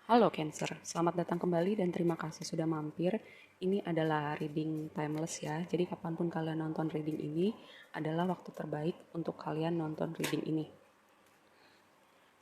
Halo Cancer, selamat datang kembali dan terima kasih sudah mampir. Ini adalah reading timeless ya, jadi kapanpun kalian nonton reading ini adalah waktu terbaik untuk kalian nonton reading ini.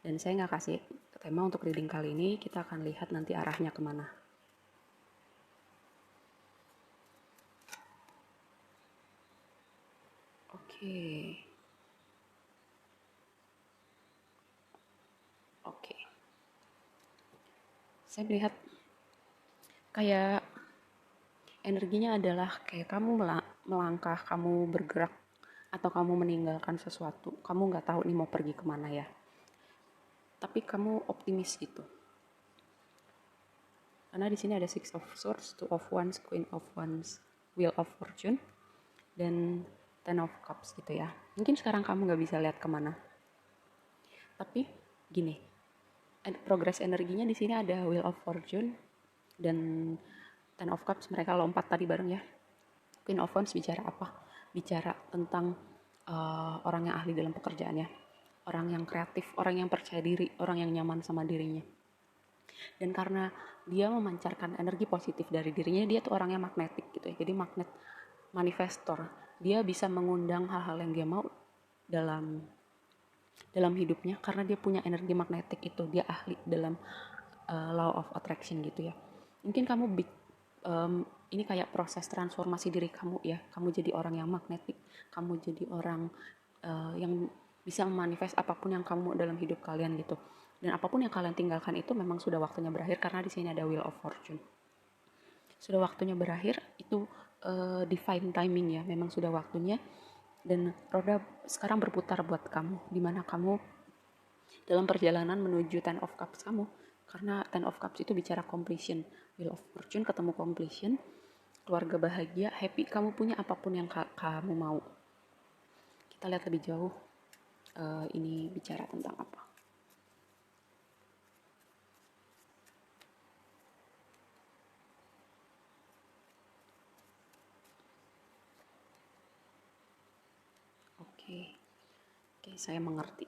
Dan saya nggak kasih tema untuk reading kali ini, kita akan lihat nanti arahnya kemana. Oke. Oke. Saya melihat kayak energinya adalah kayak kamu melangkah, kamu bergerak, atau kamu meninggalkan sesuatu. Kamu nggak tahu nih mau pergi kemana ya. Tapi kamu optimis gitu. Karena di sini ada Six of Swords, Two of Wands, Queen of Wands, Wheel of Fortune, dan Ten of Cups gitu ya. Mungkin sekarang kamu nggak bisa lihat kemana. Tapi gini, progress energinya di sini ada Wheel of Fortune dan Ten of Cups. Mereka lompat tadi bareng ya. Queen of Wands bicara apa? Bicara tentang orang yang ahli dalam pekerjaannya, orang yang kreatif, orang yang percaya diri, orang yang nyaman sama dirinya. Dan karena dia memancarkan energi positif dari dirinya, dia tuh orangnya magnetik gitu ya, jadi magnet manifestor. Dia bisa mengundang hal-hal yang dia mau dalam dalam hidupnya karena dia punya energi magnetik itu. Dia ahli dalam law of attraction gitu ya. Mungkin kamu ini kayak proses transformasi diri kamu ya. Kamu jadi orang yang magnetik, kamu jadi orang yang bisa memanifest apapun yang kamu dalam hidup kalian gitu. Dan apapun yang kalian tinggalkan itu memang sudah waktunya berakhir karena di sini ada Wheel of Fortune. Sudah waktunya berakhir, itu divine timing ya, memang sudah waktunya. Dan roda sekarang berputar buat kamu, dimana kamu dalam perjalanan menuju Ten of Cups kamu. Karena Ten of Cups itu bicara completion. Wheel of Fortune ketemu completion, keluarga bahagia, happy, kamu punya apapun yang kamu mau. Kita lihat lebih jauh, ini bicara tentang apa. Oke, oke, saya mengerti.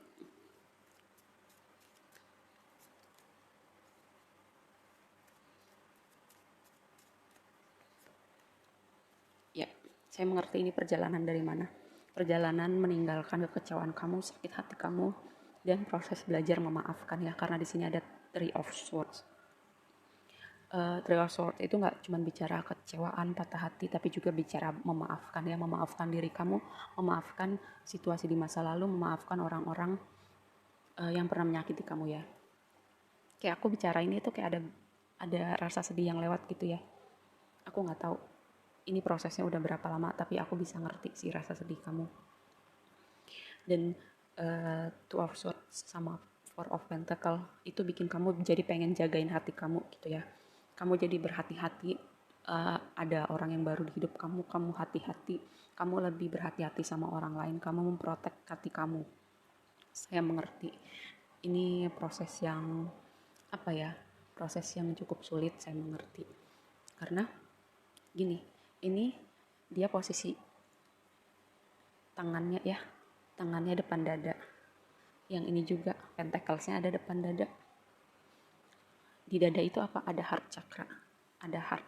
Ya, saya mengerti ini perjalanan dari mana. Perjalanan meninggalkan kekecewaan kamu, sakit hati kamu, dan proses belajar memaafkan ya. Karena di sini ada Three of Swords. Three of Swords itu nggak cuma bicara kecewaan, patah hati, tapi juga bicara memaafkan ya. Memaafkan diri kamu, memaafkan situasi di masa lalu, memaafkan orang-orang yang pernah menyakiti kamu ya. Kayak aku bicara ini tuh kayak ada rasa sedih yang lewat gitu ya. Aku nggak tahu ini prosesnya udah berapa lama, tapi aku bisa ngerti sih rasa sedih kamu. Dan Two of Swords sama Four of Pentacle itu bikin kamu jadi pengen jagain hati kamu gitu ya. Kamu jadi berhati-hati, ada orang yang baru di hidup kamu, kamu hati-hati, kamu lebih berhati-hati sama orang lain, kamu memprotek hati kamu. Saya mengerti ini proses yang apa ya, proses yang cukup sulit. Saya mengerti karena gini, ini dia posisi tangannya ya, tangannya depan dada. Yang ini juga pentaclesnya ada depan dada. Di dada itu apa? Ada heart chakra, ada heart,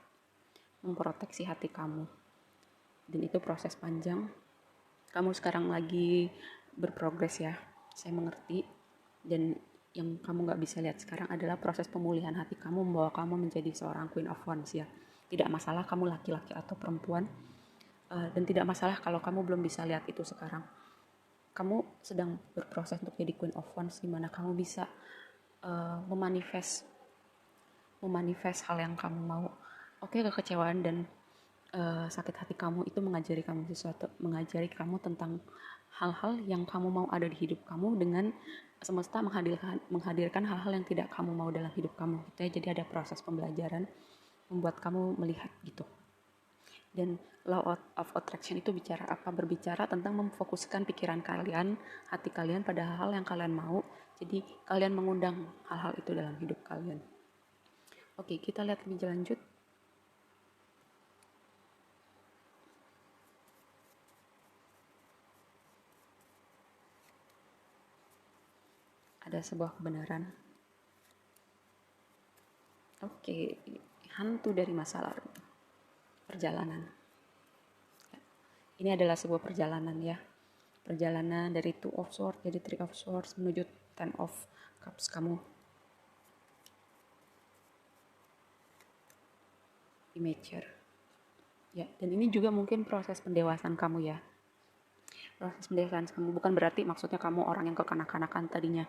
memproteksi hati kamu. Dan itu proses panjang. Kamu sekarang lagi berprogres ya, saya mengerti. Dan yang kamu gak bisa lihat sekarang adalah proses pemulihan hati kamu membawa kamu menjadi seorang Queen of Wands ya. Tidak masalah kamu laki-laki atau perempuan, dan tidak masalah kalau kamu belum bisa lihat itu sekarang. Kamu sedang berproses untuk jadi Queen of Wands, dimana kamu bisa memanifest hal yang kamu mau. Oke, kekecewaan dan sakit hati kamu itu mengajari kamu sesuatu, mengajari kamu tentang hal-hal yang kamu mau ada di hidup kamu, dengan semesta menghadirkan hal-hal yang tidak kamu mau dalam hidup kamu gitu ya. Jadi ada proses pembelajaran membuat kamu melihat gitu. Dan law of attraction itu bicara apa? Berbicara tentang memfokuskan pikiran kalian, hati kalian pada hal-hal yang kalian mau. Jadi kalian mengundang hal-hal itu dalam hidup kalian. Oke, kita lihat lebih lanjut. Ada sebuah kebenaran. Oke, hantu dari masa lalu. Perjalanan. Ini adalah sebuah perjalanan ya. Perjalanan dari Two of Swords jadi Three of Swords menuju Ten of Cups kamu. Immature. Ya, dan ini juga mungkin proses pendewasaan kamu ya. Proses pendewasaan kamu bukan berarti maksudnya kamu orang yang kekanak-kanakan tadinya.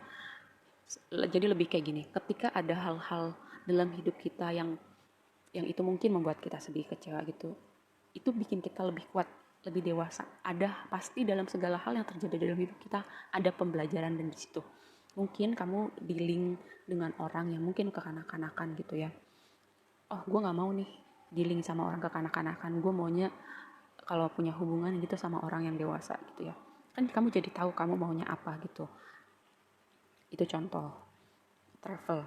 Jadi lebih kayak gini, ketika ada hal-hal dalam hidup kita yang itu mungkin membuat kita sedih, kecewa gitu, itu bikin kita lebih kuat, lebih dewasa. Ada pasti dalam segala hal yang terjadi dalam hidup kita ada pembelajaran, dan di situ mungkin kamu dealing dengan orang yang mungkin kekanak-kanakan gitu ya. Oh, gue nggak mau nih dealing sama orang kekanak-kanakan, gue maunya kalau punya hubungan gitu sama orang yang dewasa gitu ya. Kan kamu jadi tahu kamu maunya apa gitu. Itu contoh travel.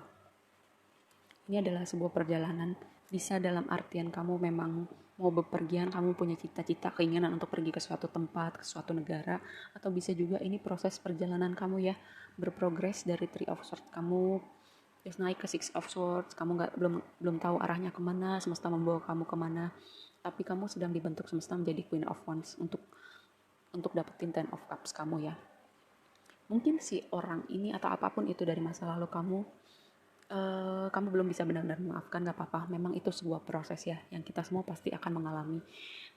Ini adalah sebuah perjalanan, bisa dalam artian kamu memang mau bepergian, kamu punya cita-cita, keinginan untuk pergi ke suatu tempat, ke suatu negara, atau bisa juga ini proses perjalanan kamu ya, berprogres dari Three of Swords kamu terus naik ke Six of Swords, kamu belum tahu arahnya kemana, semesta membawa kamu kemana, tapi kamu sedang dibentuk semesta menjadi Queen of Wands untuk dapetin Ten of Cups kamu ya. Mungkin si orang ini atau apapun itu dari masa lalu kamu, kamu belum bisa benar-benar memaafkan, gak apa-apa. Memang itu sebuah proses ya, yang kita semua pasti akan mengalami.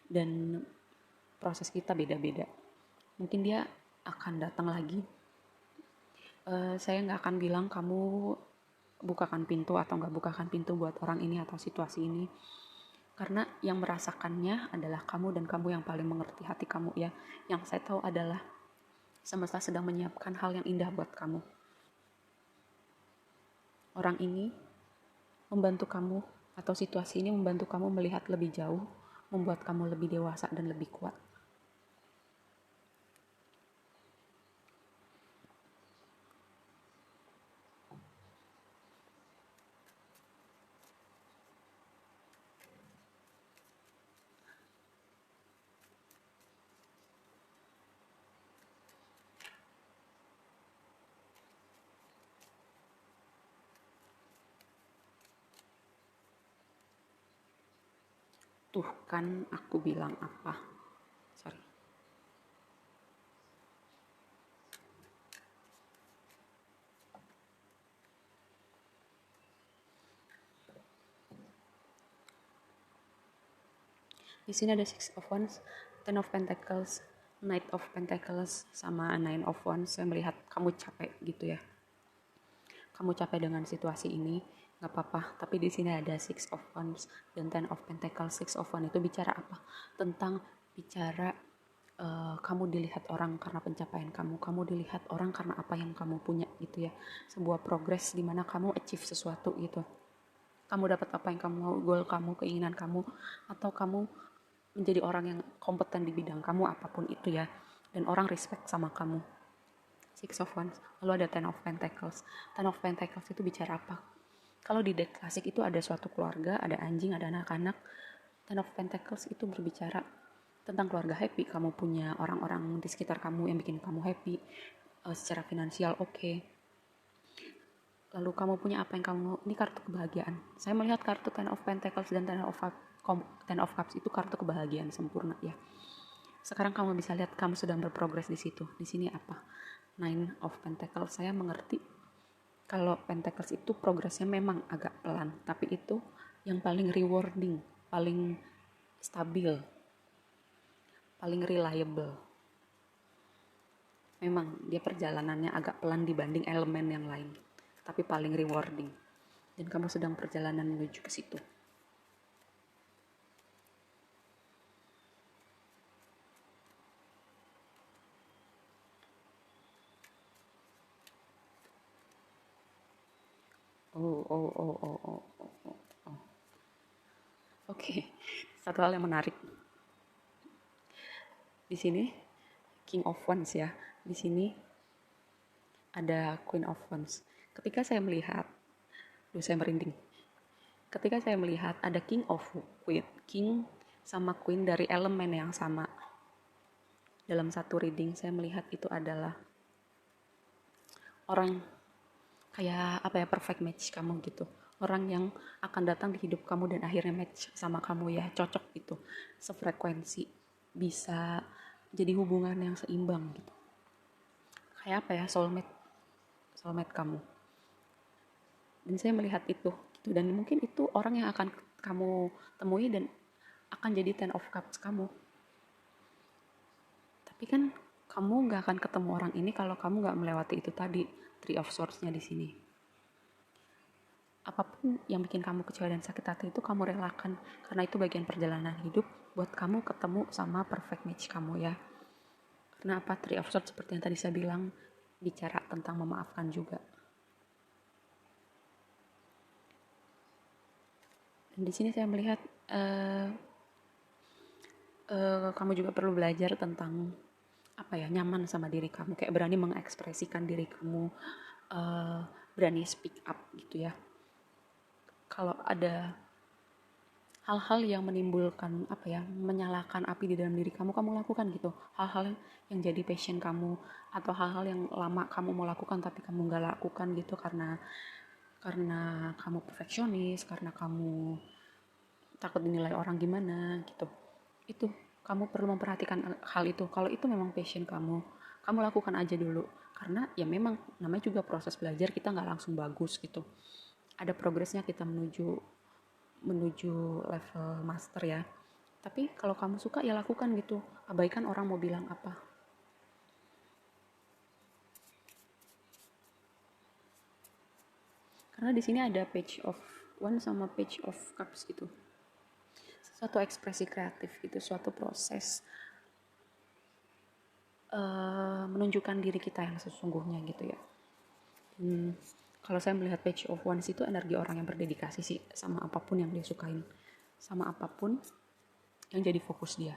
Dan proses kita beda-beda. Mungkin dia akan datang lagi. Saya gak akan bilang kamu bukakan pintu atau gak bukakan pintu buat orang ini atau situasi ini. Karena yang merasakannya adalah kamu, dan kamu yang paling mengerti hati kamu ya. Yang saya tahu adalah semesta sedang menyiapkan hal yang indah buat kamu. Orang ini membantu kamu, atau situasi ini membantu kamu melihat lebih jauh, membuat kamu lebih dewasa dan lebih kuat. Tuh kan aku bilang apa? Sorry. Di sini ada Six of Wands, Ten of Pentacles, Knight of Pentacles, sama Nine of Wands. Saya melihat kamu capek gitu ya. Kamu capek dengan situasi ini, nggak apa-apa. Tapi di sini ada Six of Wands dan Ten of Pentacles. Six of Wands itu bicara apa? Tentang bicara kamu dilihat orang karena pencapaian kamu dilihat orang karena apa yang kamu punya gitu ya. Sebuah progress di mana kamu achieve sesuatu gitu. Kamu dapat apa yang kamu mau, goal kamu, keinginan kamu, atau kamu menjadi orang yang kompeten di bidang kamu apapun itu ya. Dan orang respect sama kamu. Six of Wands. Lalu ada Ten of Pentacles. Ten of Pentacles itu bicara apa? Kalau di deck klasik itu ada suatu keluarga, ada anjing, ada anak-anak. Ten of Pentacles itu berbicara tentang keluarga happy, kamu punya orang-orang di sekitar kamu yang bikin kamu happy, secara finansial oke. Lalu kamu punya apa yang kamu mau, ini kartu kebahagiaan. Saya melihat kartu Ten of Pentacles dan Ten of Cups itu kartu kebahagiaan sempurna ya. Sekarang kamu bisa lihat kamu sedang berprogres di situ. Di sini apa? Nine of Pentacles. Saya mengerti kalau Pentacles itu progresnya memang agak pelan, tapi itu yang paling rewarding, paling stabil, paling reliable. Memang dia perjalanannya agak pelan dibanding elemen yang lain, tapi paling rewarding. Dan kamu sedang perjalanan menuju ke situ. Oke. Satu hal yang menarik. Di sini King of Wands ya. Di sini ada Queen of Wands. Ketika saya melihat, saya merinding. Ketika saya melihat ada King sama Queen dari elemen yang sama. Dalam satu reading saya melihat itu adalah orang kayak apa ya, perfect match kamu gitu, orang yang akan datang di hidup kamu dan akhirnya match sama kamu ya, cocok gitu, sefrekuensi, bisa jadi hubungan yang seimbang gitu, kayak apa ya, soulmate soulmate kamu. Dan saya melihat itu gitu, dan mungkin itu orang yang akan kamu temui dan akan jadi ten of cups kamu. Tapi kan kamu nggak akan ketemu orang ini kalau kamu nggak melewati itu tadi, three of swords-nya di sini. Apapun yang bikin kamu kecewa dan sakit hati itu kamu relakan, karena itu bagian perjalanan hidup buat kamu ketemu sama perfect match kamu ya. Karena apa, three of swords seperti yang tadi saya bilang, bicara tentang memaafkan juga. Dan di sini saya melihat kamu juga perlu belajar tentang apa ya, nyaman sama diri kamu, kayak berani mengekspresikan diri kamu, berani speak up gitu ya. Kalau ada hal-hal yang menimbulkan apa ya, menyalakan api di dalam diri kamu, kamu lakukan gitu. Hal-hal yang jadi passion kamu, atau hal-hal yang lama kamu mau lakukan tapi kamu nggak lakukan gitu, karena kamu perfeksionis, karena kamu takut dinilai orang gimana gitu. Itu kamu perlu memperhatikan hal itu. Kalau itu memang passion kamu, kamu lakukan aja dulu. Karena ya memang namanya juga proses belajar, kita nggak langsung bagus gitu. Ada progresnya kita menuju menuju level master ya. Tapi kalau kamu suka ya lakukan gitu. Abaikan orang mau bilang apa. Karena di sini ada page of one sama page of cups gitu. Suatu ekspresi kreatif gitu, suatu proses menunjukkan diri kita yang sesungguhnya gitu ya. Kalau saya melihat page of wands itu energi orang yang berdedikasi sih sama apapun yang dia sukain, sama apapun yang jadi fokus dia.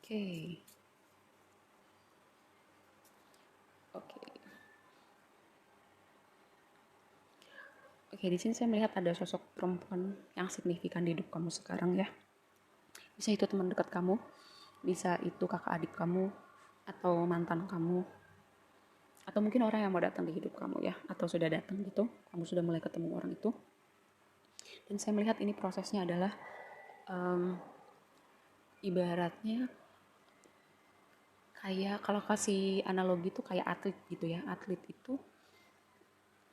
Oke. Oke. Oke, di sini saya melihat ada sosok perempuan yang signifikan di hidup kamu sekarang ya. Bisa itu teman dekat kamu, bisa itu kakak adik kamu, atau mantan kamu, atau mungkin orang yang mau datang di hidup kamu ya, atau sudah datang gitu, kamu sudah mulai ketemu orang itu. Dan saya melihat ini prosesnya adalah ibaratnya kayak, kalau kasih analogi tuh kayak atlet gitu ya. Atlet itu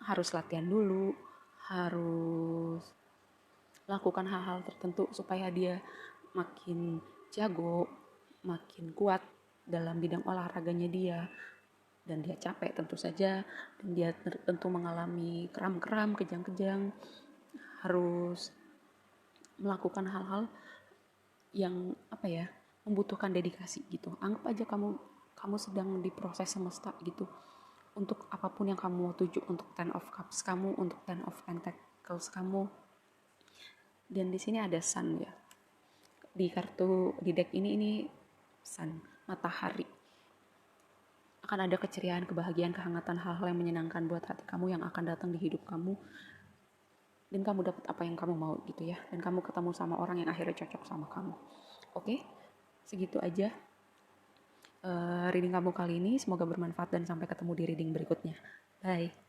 harus latihan dulu, harus lakukan hal-hal tertentu supaya dia makin jago, makin kuat dalam bidang olahraganya dia. Dan dia capek tentu saja, dan dia tentu mengalami kram-kram, kejang-kejang, harus melakukan hal-hal yang apa ya, membutuhkan dedikasi gitu. Anggap aja kamu sedang diproses semesta gitu, untuk apapun yang kamu mau tuju, untuk ten of cups kamu, untuk ten of pentacles kamu. Dan di sini ada sun ya, di kartu di deck ini sun, matahari. Akan ada keceriaan, kebahagiaan, kehangatan, hal-hal yang menyenangkan buat hati kamu yang akan datang di hidup kamu, dan kamu dapat apa yang kamu mau gitu ya, dan kamu ketemu sama orang yang akhirnya cocok sama kamu. Oke, segitu aja reading kamu kali ini. Semoga bermanfaat dan sampai ketemu di reading berikutnya. Bye.